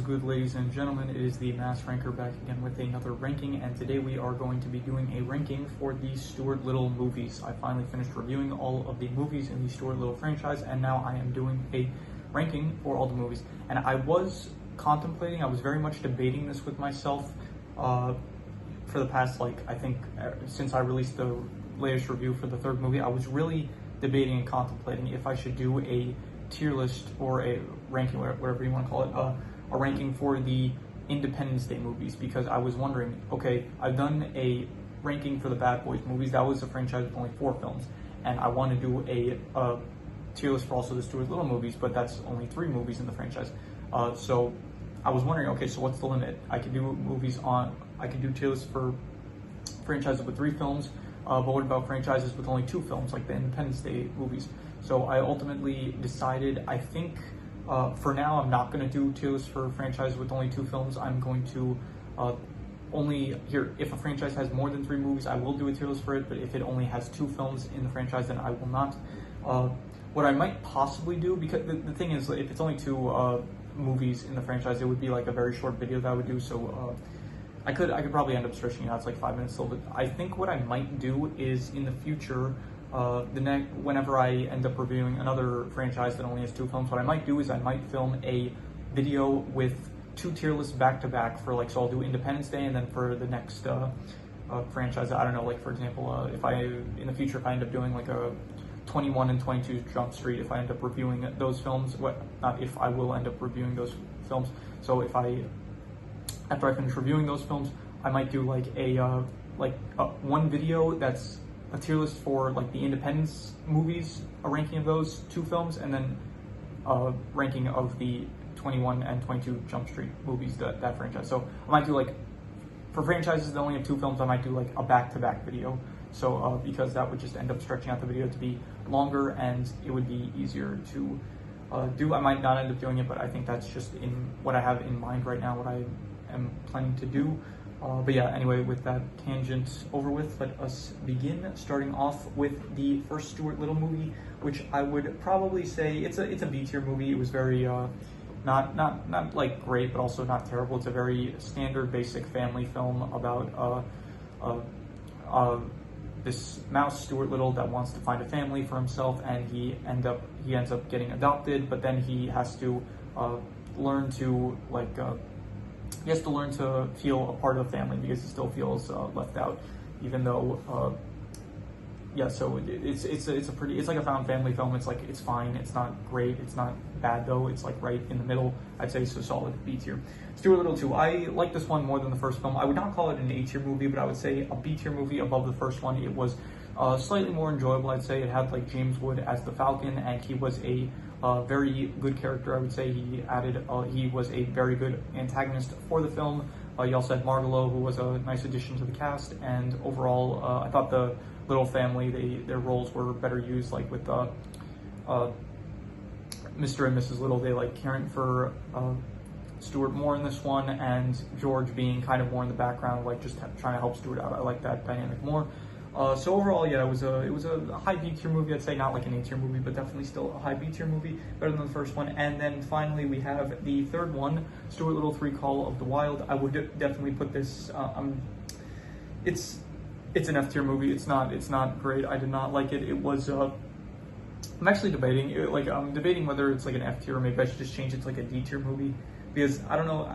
good, ladies and gentlemen? It is the Mass Ranker back again with another ranking, and today we are going to be doing a ranking for the Stuart Little movies. I finally finished reviewing all of the movies in the Stuart Little franchise, and now I am doing a ranking for all the movies. And I was contemplating, I was very much debating this with myself for the past, I think, since I released the latest review for the third movie. I was really debating and contemplating if I should do a tier list or a ranking, whatever you want to call it, a ranking for the Independence Day movies, because I was wondering, okay, I've done a ranking for the Bad Boys movies. That was a franchise with only 4 films, and I want to do a tier list for also the Stuart Little movies, but that's only 3 movies in the franchise. So I was wondering, okay, so what's the limit? I could do tier lists for franchises with 3 films, but what about franchises with only 2 films, like the Independence Day movies? So I ultimately decided, I think, for now, I'm not going to do tier lists for franchises with only 2 films. I'm going to if a franchise has more than 3 movies, I will do a tier list for it, but if it only has 2 films in the franchise, then I will not. What I might possibly do, because the thing is, if it's only 2 movies in the franchise, it would be like a very short video that I would do, so I could probably end up stretching it out. It's like 5 minutes still, but I think what I might do is, in the future, whenever I end up reviewing another franchise that only has 2 films, what I might do is I might film a video with 2 tier lists back to back for, so I'll do Independence Day, and then for the next franchise, I don't know, for example, if in the future, if I end up doing like a 21 and 22 Jump Street, if I end up reviewing those films, I will end up reviewing those films. So after I finish reviewing those films, I might do one video that's a tier list for the Independence movies, a ranking of those 2 films, and then a ranking of the 21 and 22 Jump Street movies, that franchise. So I might do for franchises that only have 2 films, I might do a back-to-back video. So because that would just end up stretching out the video to be longer, and it would be easier to do. I might not end up doing it, but I think that's just in what I have in mind right now, what I am planning to do. But yeah, anyway, with that tangent over with, let us begin, starting off with the first Stuart Little movie, which I would probably say it's a B-tier movie. It was very not great, but also not terrible. It's a very standard, basic family film about this mouse, Stuart Little, that wants to find a family for himself, and he ends up getting adopted, but then he has to learn to feel a part of the family, because he still feels left out, even though so it's like a found family film. It's fine, it's not great, it's not bad though, it's right in the middle. I'd say it's a solid B tier. Stuart Little 2, I like this one more than the first film. I would not call it an A tier movie, but I would say a B tier movie above the first one. It was slightly more enjoyable, I'd say. It had James Wood as the Falcon, and he was a very good character. I would say he was a very good antagonist for the film. You also had Margalo, who was a nice addition to the cast, and overall, I thought the Little family, their roles were better used, with Mr. and Mrs. Little, they caring for Stuart more in this one, and George being kind of more in the background, just trying to help Stuart out. I like that dynamic more. So overall, yeah, it was a high B tier movie. I'd say not an A tier movie, but definitely still a high B tier movie, better than the first one. And then finally, we have the third one, Stuart Little 3: Call of the Wild. I would definitely put this. It's an F tier movie. It's not great. I did not like it. It was. I'm actually debating. I'm debating whether it's an F tier, or maybe I should just change it to a D tier movie, because I don't know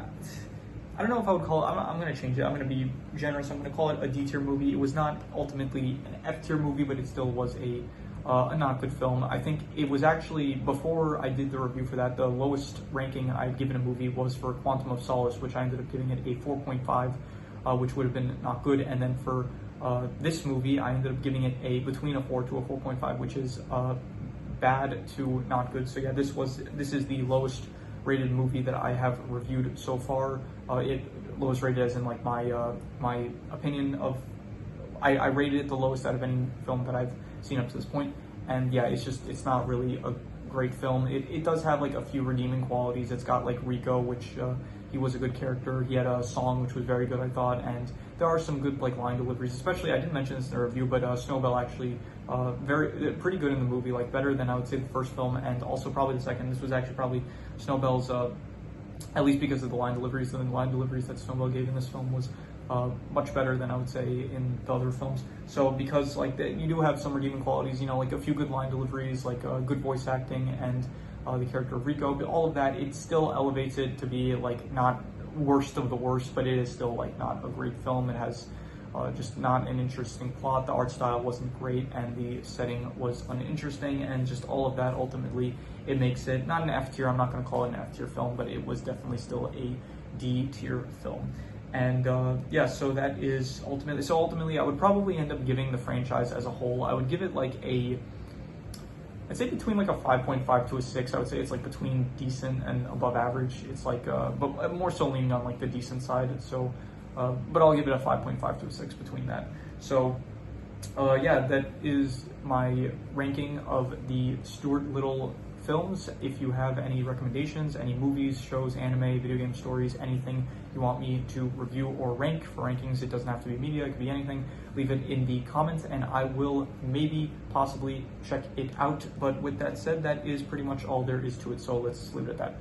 if I would call it. I'm going to change it. I'm going to be generous. I'm going to call it a D tier movie. It was not ultimately an F tier movie, but it still was a not good film. I think it was actually, before I did the review for that, the lowest ranking I'd given a movie was for Quantum of Solace, which I ended up giving it a 4.5, which would have been not good. And then for this movie, I ended up giving it between a 4 to a 4.5, which is bad to not good. So yeah, this is the lowest rated movie that I have reviewed so far. Lowest rated as in my opinion of, I rated it the lowest out of any film that I've seen up to this point. And yeah, it's not really a great film. It does have a few redeeming qualities. It's got Rico, which he was a good character. He had a song which was very good, I thought, and there are some good line deliveries. Especially, I didn't mention this in the review, but Snowbell actually pretty good in the movie, better than I would say the first film, and also probably the second. This was actually probably Snowbell's at least because of the line deliveries. The line deliveries that Stonewall gave in this film was much better than I would say in the other films. So because like you do have some redeeming qualities, you know, like a few good line deliveries, like good voice acting, and the character of Rico, but all of that, it still elevates it to be like not worst of the worst, but it is still like not a great film. It has just not an interesting plot. The art style wasn't great, and the setting was uninteresting, and just all of that ultimately, it makes it not an F tier. I'm not going to call it an F tier film, but it was definitely still a D tier film. And yeah, so that is ultimately, I would probably end up giving the franchise as a whole, I would give it like I'd say between like a 5.5 to a 6. I would say it's like between decent and above average. It's like, but more so leaning on like the decent side. So, but I'll give it a 5.5 to a 6 between that. So, yeah, that is my ranking of the Stuart Little films. If you have any recommendations, any movies, shows, anime, video game stories, anything you want me to review or rank for rankings, it doesn't have to be media, it could be anything, leave it in the comments and I will maybe possibly check it out. But with that said, that is pretty much all there is to it, so let's leave it at that.